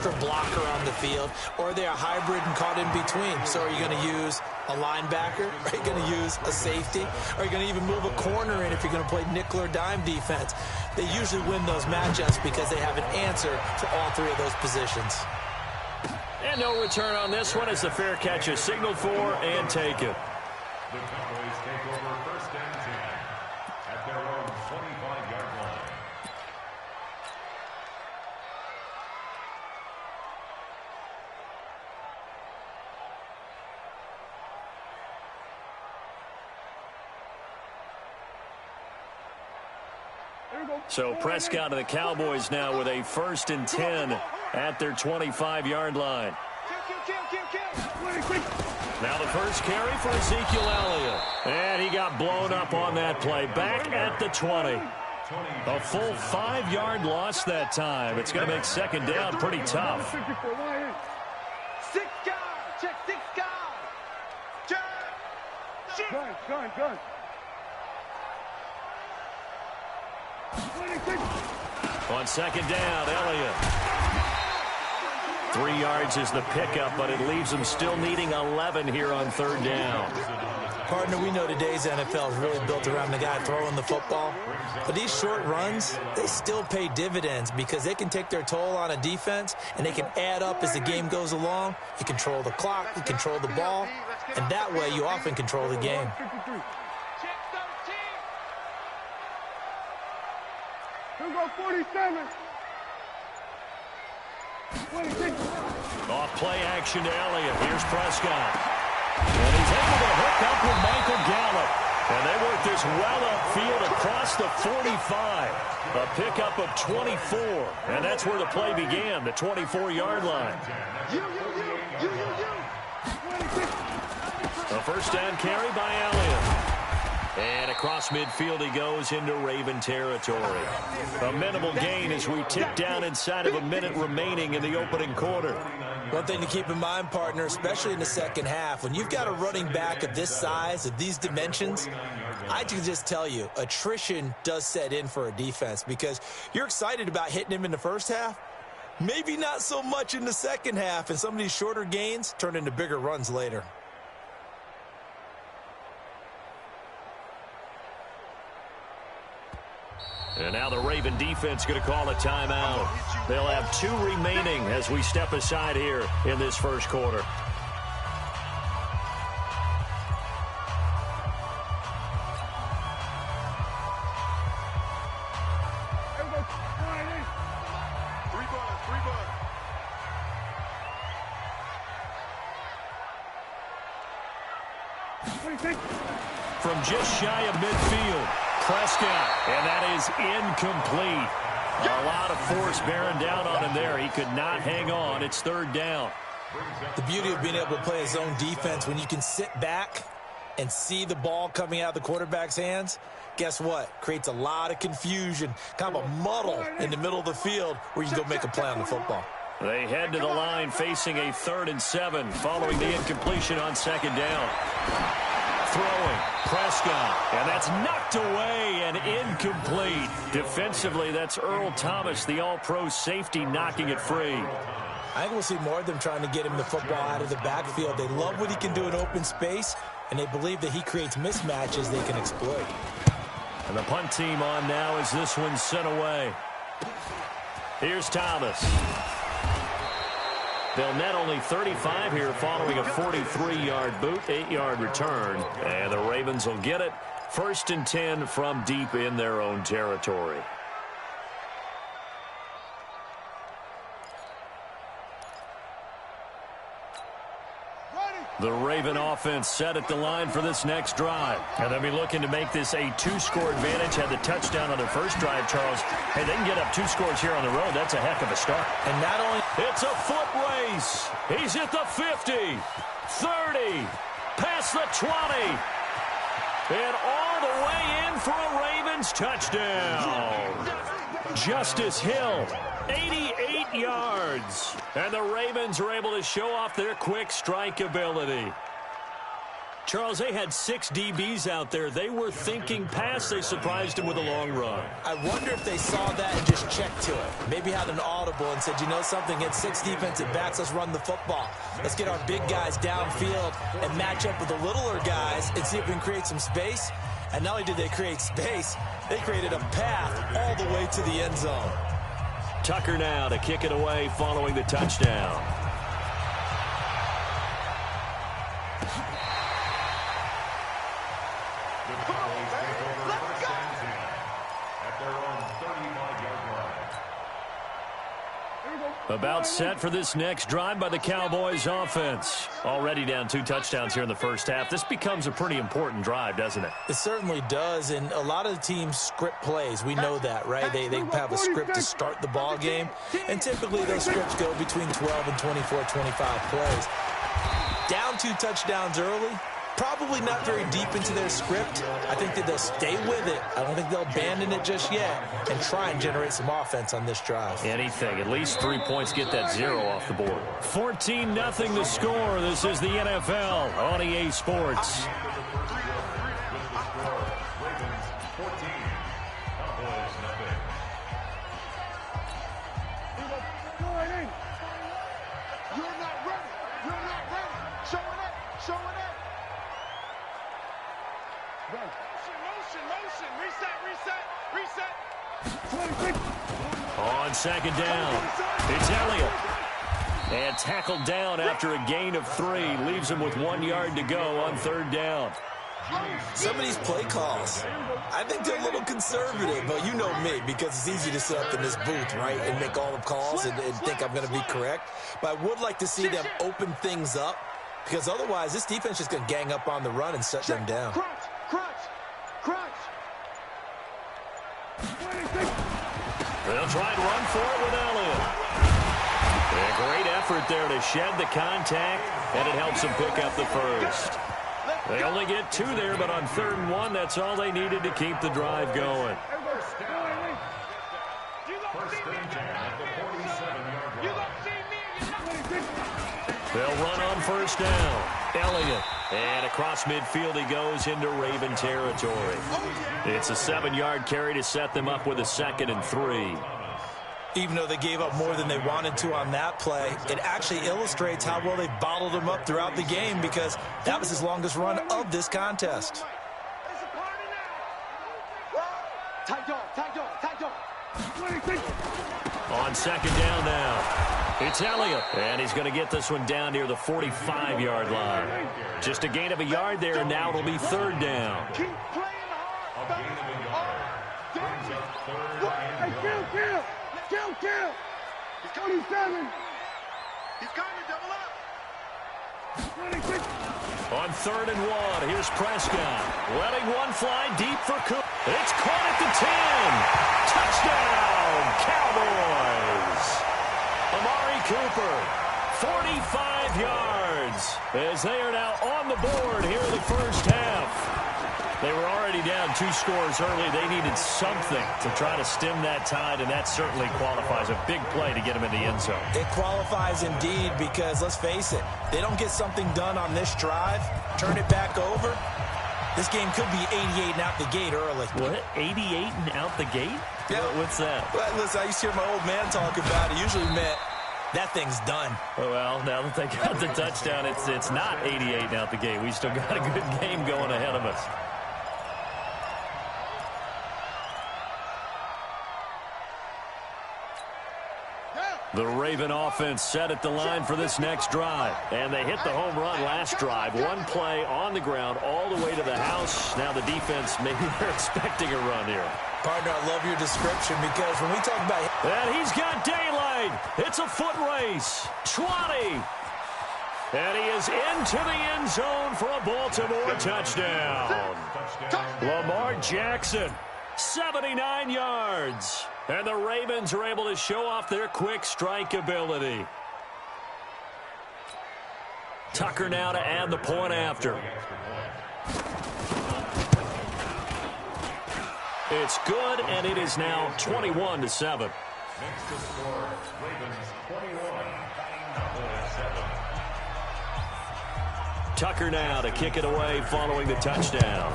extra blocker on the field, or are they a hybrid and caught in between? So are you going to use a linebacker? Are you going to use a safety? Are you going to even move a corner in if you're going to play nickel or dime defense? They usually win those matchups because they have an answer for all three of those positions. And no return on this one as the fair catch is signaled for and taken. The Cowboys take over 1st and 10 at their own 25-yard line. So Prescott and the Cowboys now with a 1st and 10 at their 25-yard line. Now the first carry for Ezekiel Elliott. And he got blown up on that play. Back at the 20. A full 5-yard loss that time. It's going to make second down pretty tough. 6 guys. Check 6 guys. Gun. On second down, Elliott. 3 yards is the pickup, but it leaves them still needing 11 here on 3rd down. Partner, we know today's NFL is really built around the guy throwing the football. But these short runs, they still pay dividends because they can take their toll on a defense, and they can add up as the game goes along. You control the clock, you control the ball, and that way you often control the game. Here go 47. 26. Off play action to Elliott. Here's Prescott. And he's able to hook up with Michael Gallup. And they work this well upfield across the 45. A pickup of 24. And that's where the play began, the 24-yard line. A first down carry by Elliott. And across midfield he goes into Raven territory. A minimal gain as we tick down inside of a minute remaining in the opening quarter. One thing to keep in mind, partner, especially in the second half, when you've got a running back of this size, of these dimensions, I can just tell you, attrition does set in for a defense because you're excited about hitting him in the first half. Maybe not so much in the second half, and some of these shorter gains turn into bigger runs later. And now the Raven defense going to call a timeout. They'll have 2 remaining as we step aside here in this first quarter. From just shy of midfield, Prescott, and that is incomplete. A lot of force bearing down on him there. He could not hang on. It's 3rd down. The beauty of being able to play a zone defense when you can sit back and see the ball coming out of the quarterback's hands, guess what? Creates a lot of confusion, kind of a muddle in the middle of the field where you can go make a play on the football. They head to the line facing a 3rd and 7 following the incompletion on 2nd down. Throwing, Prescott, and that's knocked away and incomplete. Defensively, that's Earl Thomas, the all-pro safety, knocking it free. I think we'll see more of them trying to get him the football out of the backfield. They love what he can do in open space, and they believe that he creates mismatches they can exploit. And the punt team on now as this one's sent away. Here's Thomas. They'll net only 35 here following a 43-yard boot, 8-yard return. And the Ravens will get it. 1st and 10 from deep in their own territory. The Raven offense set at the line for this next drive. And they'll be looking to make this a 2-score advantage. Had the touchdown on their first drive, Charles. Hey, they can get up 2 scores here on the road. That's a heck of a start. And not only... It's a foot race. He's at the 50, 30, past the 20. And all the way in for a Ravens touchdown. Justice Hill, 88 yards. And the Ravens are able to show off their quick strike ability. Charles, they had 6 DBs out there. They were thinking pass. They surprised him with a long run. I wonder if they saw that and just checked to it. Maybe had an audible and said, you know something, it's 6 defensive backs, let's run the football. Let's get our big guys downfield and match up with the littler guys and see if we can create some space. And not only did they create space, they created a path all the way to the end zone. Tucker now to kick it away following the touchdown. About set for this next drive by the Cowboys offense. Already down 2 touchdowns here in the first half. This becomes a pretty important drive, doesn't it? It certainly does, and a lot of the teams script plays. We know that, right? They have a script to start the ball game, and typically those scripts go between 12 and 24, 25 plays. Down 2 touchdowns early, probably not very deep into their script. I think that they'll stay with it. I don't think they'll abandon it just yet and try and generate some offense on this drive. Anything. At least 3 points, get that 0 off the board. 14-0 the score. This is the NFL on EA Sports. On second down, it's Elliott. And tackled down after a gain of 3. Leaves him with 1 yard to go on 3rd down. Some of these play calls, I think they're a little conservative, but you know me, because it's easy to sit up in this booth, right, and make all the calls and think I'm going to be correct. But I would like to see them open things up, because otherwise this defense is just going to gang up on the run and shut them down. They'll try and run for it with Elliott. A great effort there to shed the contact, and it helps them pick up the first. They only get 2 there, but on 3rd and 1, that's all they needed to keep the drive going. They'll run on 1st down. Elliott. And across midfield he goes into Raven territory. It's a 7-yard carry to set them up with a 2nd and 3. Even though they gave up more than they wanted to on that play, it actually illustrates how well they bottled them up throughout the game, because that was his longest run of this contest. On 2nd down now. It's Elliott, and he's going to get this one down near the 45-yard line. Just a gain of a yard there, and now it'll be 3rd down. Keep playing hard. Kill. He's 27. He's coming to double up. 26. On 3rd and 1, here's Prescott. Letting one fly deep for Cooper. It's caught at the 10. Touchdown, Cowboys. Amari Cooper, 45 yards, as they are now on the board here in the first half. They were already down 2 scores early. They needed something to try to stem that tide, and that certainly qualifies. A big play to get them in the end zone. It qualifies indeed, because let's face it, they don't get something done on this drive, turn it back over, this game could be 88 and out the gate early. What? 88 and out the gate? Yeah. What's that? Well, listen, I used to hear my old man talk about it. Usually meant that thing's done. Well, now that they got the touchdown, it's not 88 and out the gate. We still got a good game going ahead of us. The Raven offense set at the line for this next drive. And they hit the home run last drive. 1 play on the ground all the way to the house. Now the defense, maybe they're expecting a run here. Partner, I love your description, because when we talk about... And he's got daylight. It's a foot race. 20. And he is into the end zone for a Baltimore touchdown. Lamar Jackson, 79 yards. And the Ravens are able to show off their quick strike ability. Tucker now to add the point after. It's good, and it is now 21-7. Next to score, Ravens 21, Cowboys 7. Tucker now to kick it away following the touchdown.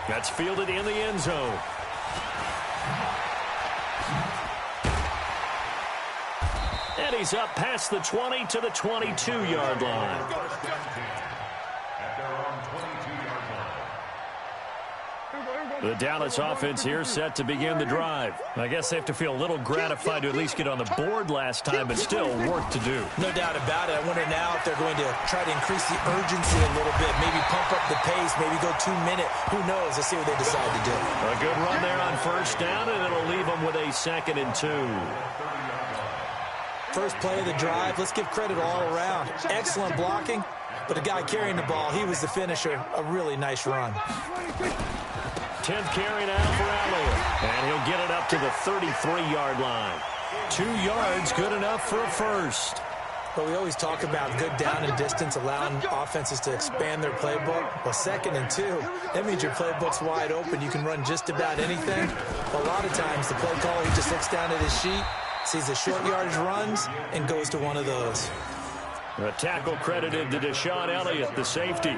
That's fielded in the end zone. And he's up past the 20 to the 22-yard line. The Dallas offense here set to begin the drive. I guess they have to feel a little gratified to at least get on the board last time, but still work to do. No doubt about it. I wonder now if they're going to try to increase the urgency a little bit, maybe pump up the pace, maybe go 2-minute. Who knows? Let's see what they decide to do. A good run there on first down, and it'll leave them with a 2nd and 2. First play of the drive, let's give credit all around. Excellent blocking, but the guy carrying the ball, he was the finisher. A really nice run. 10th carry now for Elliott. And he'll get it up to the 33-yard line. 2 yards, good enough for a first. But we always talk about good down and distance, allowing offenses to expand their playbook. Well, 2nd and 2, that means your playbook's wide open. You can run just about anything. But a lot of times, the play caller, he just looks down at his sheet, sees the short yardage runs, and goes to one of those. A tackle credited to Deshaun Elliott, the safety.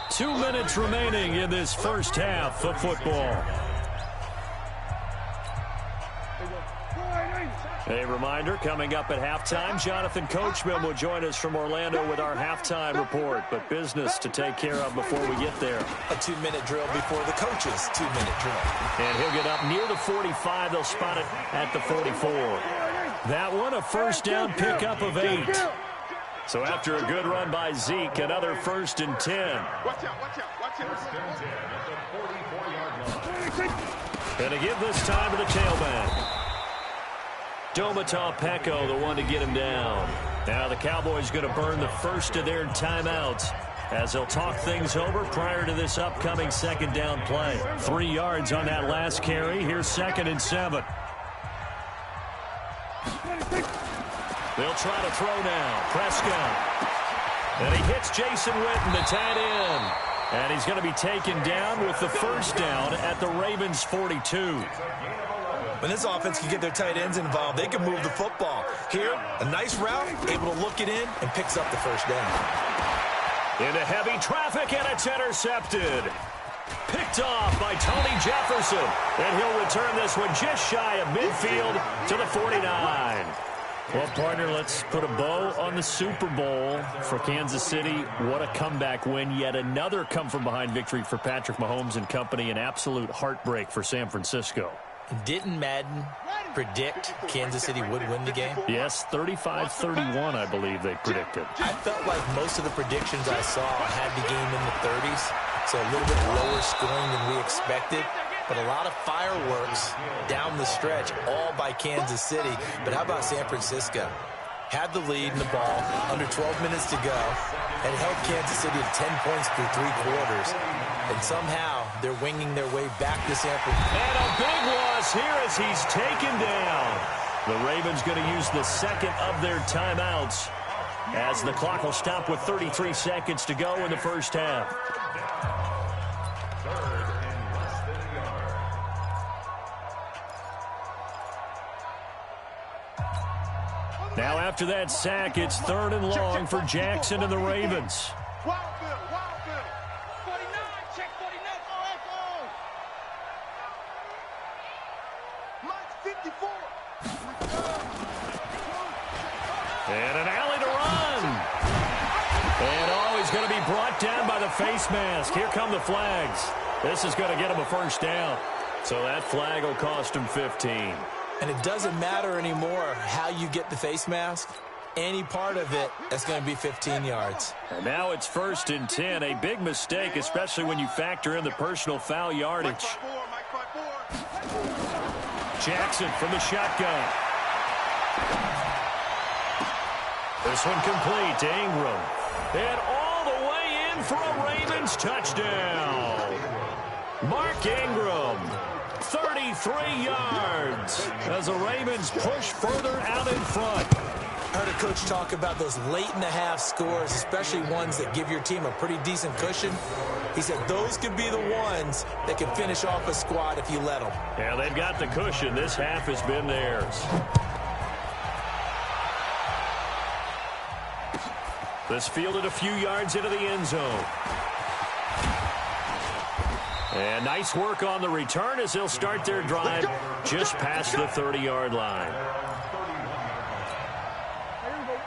2 minutes remaining in this first half of football. A reminder, coming up at halftime, Jonathan Coachman will join us from Orlando with our halftime report, but business to take care of before we get there. A 2-minute drill before the coach's 2-minute drill. And he'll get up near the 45. They'll spot it at the 44. That one, a first down pickup of 8. So after a good run by Zeke, another 1st and 10. Watch out, watch out, watch out. First and 10 at the 44-yard line. And to give this time to the tailback. Domata Peko, the one to get him down. Now the Cowboys going to burn the first of their timeouts as they'll talk things over prior to this upcoming 2nd down play. 3 yards on that last carry. Here's 2nd and 7. They'll try to throw now. Prescott. And he hits Jason Witten, the tight end. And he's going to be taken down with the first down at the Ravens' 42. When this offense can get their tight ends involved, they can move the football. Here, a nice route, able to look it in, and picks up the first down. Into heavy traffic, and it's intercepted. Picked off by Tony Jefferson. And he'll return this one just shy of midfield to the 49. Well, partner, let's put a bow on the Super Bowl for Kansas City. What a comeback win. Yet another come-from-behind victory for Patrick Mahomes and company. An absolute heartbreak for San Francisco. Didn't Madden predict Kansas City would win the game? Yes, 35-31, I believe they predicted. I felt like most of the predictions I saw had the game in the 30s, so a little bit lower scoring than we expected. But a lot of fireworks down the stretch, all by Kansas City. But how about San Francisco? Had the lead in the ball, under 12 minutes to go, and held Kansas City to 10 points through 3 quarters. And somehow they're winging their way back to San Francisco. And a big loss here as he's taken down. The Ravens going to use the 2nd of their timeouts as the clock will stop with 33 seconds to go in the first half. Now after that sack, it's 3rd and long for Jackson and the Ravens. Wild Bill, 49, check 49, Mike's 54. And an alley to run. And he's going to be brought down by the face mask. Here come the flags. This is going to get him a first down. So that flag will cost him 15. And it doesn't matter anymore how you get the face mask. Any part of it, that's going to be 15 yards. And now it's 1st and 10. A big mistake, especially when you factor in the personal foul yardage. Jackson from the shotgun. This one complete to Ingram. And all the way in for a Ravens touchdown. Mark Ingram. 33 yards as the Ravens push further out in front. I heard a coach talk about those late-in-the-half scores, especially ones that give your team a pretty decent cushion. He said those could be the ones that can finish off a squad if you let them. Yeah, they've got the cushion. This half has been theirs. This fielded a few yards into the end zone. And nice work on the return as they'll start their drive just past the 30-yard line.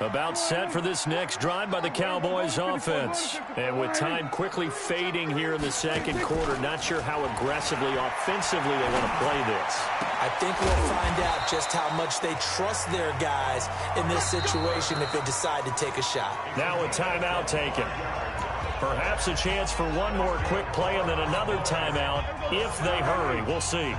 About set for this next drive by the Cowboys offense. And with time quickly fading here in the second quarter, not sure how aggressively, offensively they want to play this. I think we'll find out just how much they trust their guys in this situation if they decide to take a shot. Now a timeout taken. Perhaps a chance for one more quick play and then another timeout if they hurry. We'll see.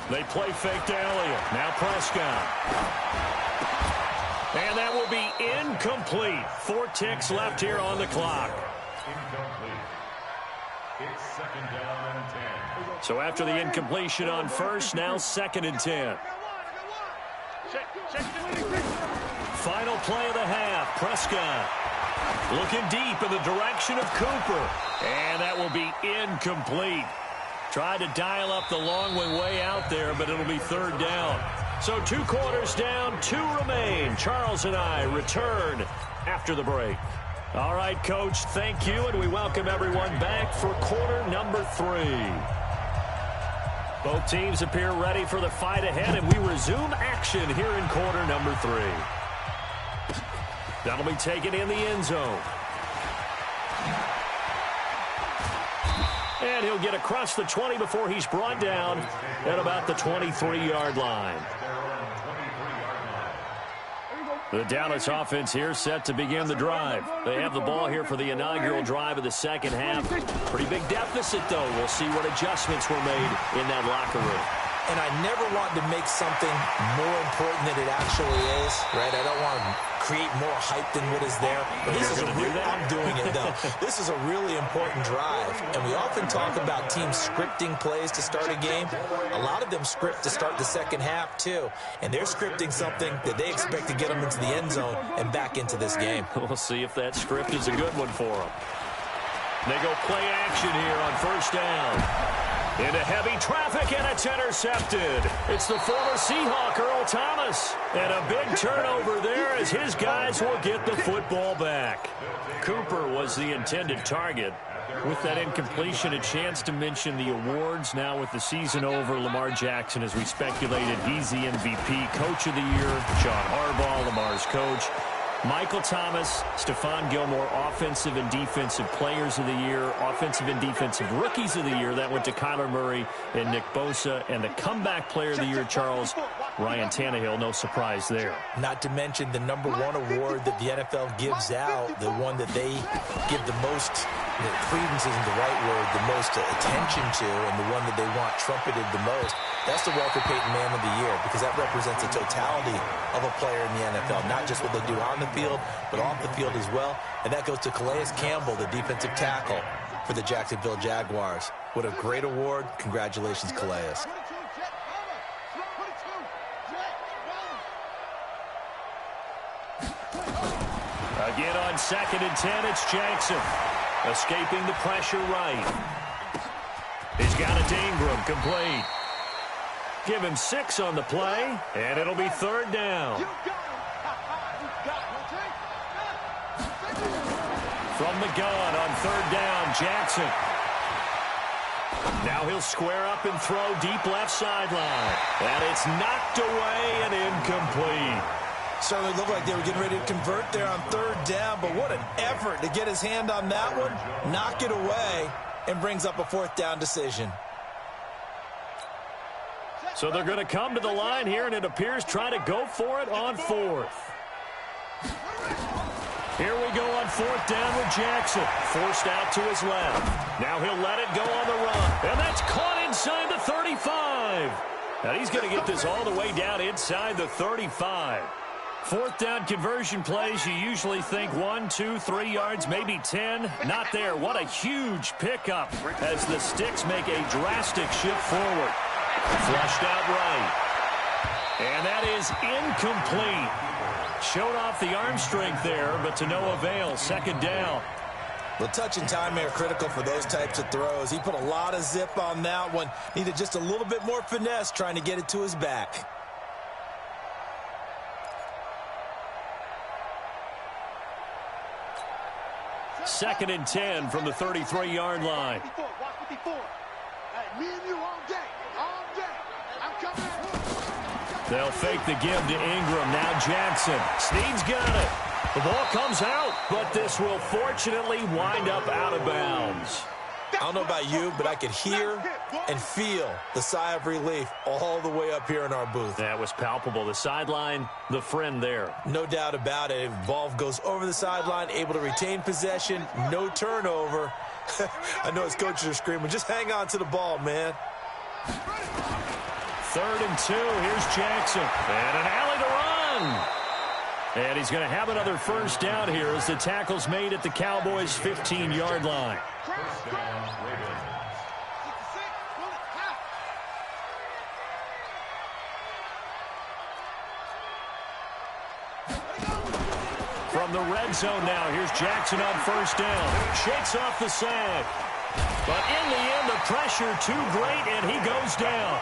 They play fake to Elliott. Now Prescott. And that will be incomplete. 4 ticks left here on the clock. Incomplete. It's second down and 10. So after the incompletion on first, now second and 10. Final play of the half. Prescott looking deep in the direction of Cooper. And that will be incomplete. Tried to dial up the long way out there, but it'll be third down. So 2 quarters down, 2 remain. Charles and I return after the break. All right, Coach, thank you, and we welcome everyone back for quarter number 3. Both teams appear ready for the fight ahead, and we resume action here in quarter number 3. That'll be taken in the end zone. And he'll get across the 20 before he's brought down at about the 23-yard line. The Dallas offense here set to begin the drive. They have the ball here for the inaugural drive of the second half. Pretty big deficit, though. We'll see what adjustments were made in that locker room. And I never want to make something more important than it actually is, right? I don't want to create more hype than what is there. This is I'm doing it, though. This is a really important drive. And we often talk about teams scripting plays to start a game. A lot of them script to start the second half, too. And they're scripting something that they expect to get them into the end zone and back into this game. We'll see if that script is a good one for them. They go play action here on first down. Into heavy traffic, and it's intercepted. It's the former Seahawk, Earl Thomas. And a big turnover there as his guys will get the football back. Cooper was the intended target. With that incompletion, a chance to mention the awards. Now with the season over, Lamar Jackson, as we speculated, he's the MVP, Coach of the Year. John Harbaugh, Lamar's coach. Michael Thomas, Stephon Gilmore, Offensive and Defensive Players of the Year, Offensive and Defensive Rookies of the Year. That went to Kyler Murray and Nick Bosa. And the Comeback Player of the Year, Charles, Ryan Tannehill. No surprise there. Not to mention the #1 award that the NFL gives out, the one that they give the most, credence isn't the right word, the most attention to, and the one that they want trumpeted the most. That's the Walter Payton Man of the Year, because that represents the totality of a player in the NFL, not just what they do on the field, but off the field as well. And that goes to Calais Campbell, the defensive tackle for the Jacksonville Jaguars. What a great award. Congratulations, Calais. Again on second and 10, it's Jackson. Escaping the pressure right. He's got it to Ingram, complete. Give him 6 on the play, and it'll be third down. From the gun on third down, Jackson. Now he'll square up and throw deep left sideline. And it's knocked away and incomplete. Certainly looked like they were getting ready to convert there on third down, but what an effort to get his hand on that one, knock it away, and brings up a fourth down decision. So they're going to come to the line here, and it appears try to go for it on fourth. Here we go on fourth down with Jackson. Forced out to his left. Now he'll let it go on the run. And that's caught inside the 35. And he's going to get this all the way down inside the 35. Fourth down conversion plays, you usually think 1, 2, 3 yards, maybe 10. Not there. What a huge pickup as the Sticks make a drastic shift forward. Flushed out right. And that is incomplete. Showed off the arm strength there, but to no avail. Second down. The touch and timing are critical for those types of throws. He put a lot of zip on that one. Needed just a little bit more finesse trying to get it to his back. Second and 10 from the 33-yard line. They'll fake the give to Ingram. Now Jackson. Snead's got it. The ball comes out, but this will fortunately wind up out of bounds. I don't know about you, but I could hear and feel the sigh of relief all the way up here in our booth. That was palpable. The sideline, the friend there. No doubt about it. Ball goes over the sideline, able to retain possession, no turnover. I know his coaches are screaming, just hang on to the ball, man. 3rd and 2. Here's Jackson. And an alley to run. And he's going to have another first down here as the tackle's made at the Cowboys' 15-yard line. First down, Ravens. From the red zone now, here's Jackson on first down. Shakes off the sack. But in the end, the pressure too great, and he goes down.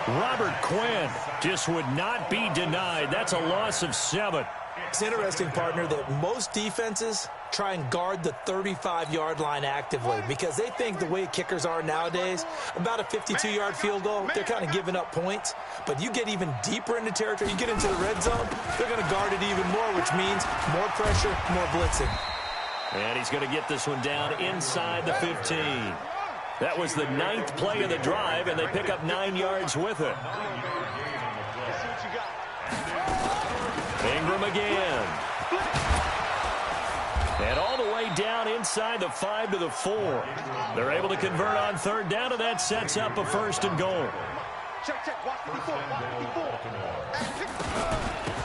Robert Quinn just would not be denied. That's a loss of 7. It's interesting, partner, that most defenses try and guard the 35-yard line actively because they think the way kickers are nowadays, about a 52-yard field goal, they're kind of giving up points. But you get even deeper into territory, you get into the red zone, they're going to guard it even more, which means more pressure, more blitzing. And he's going to get this one down inside the 15. That was the 9th play of the drive, and they pick up 9 yards with it. Ingram again. And all the way down inside the 5 to the 4. They're able to convert on 3rd down, and that sets up a 1st and goal.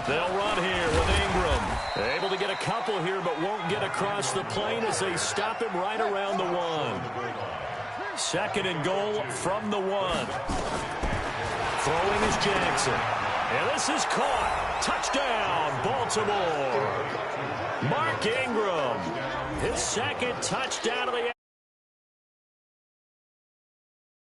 They'll run here with Ingram. They're able to get a couple here, but won't get across the plane as they stop him right around the 1. 2nd and goal from the 1. Throwing is Jackson. And this is caught. Touchdown, Baltimore. Mark Ingram. His 2nd touchdown of the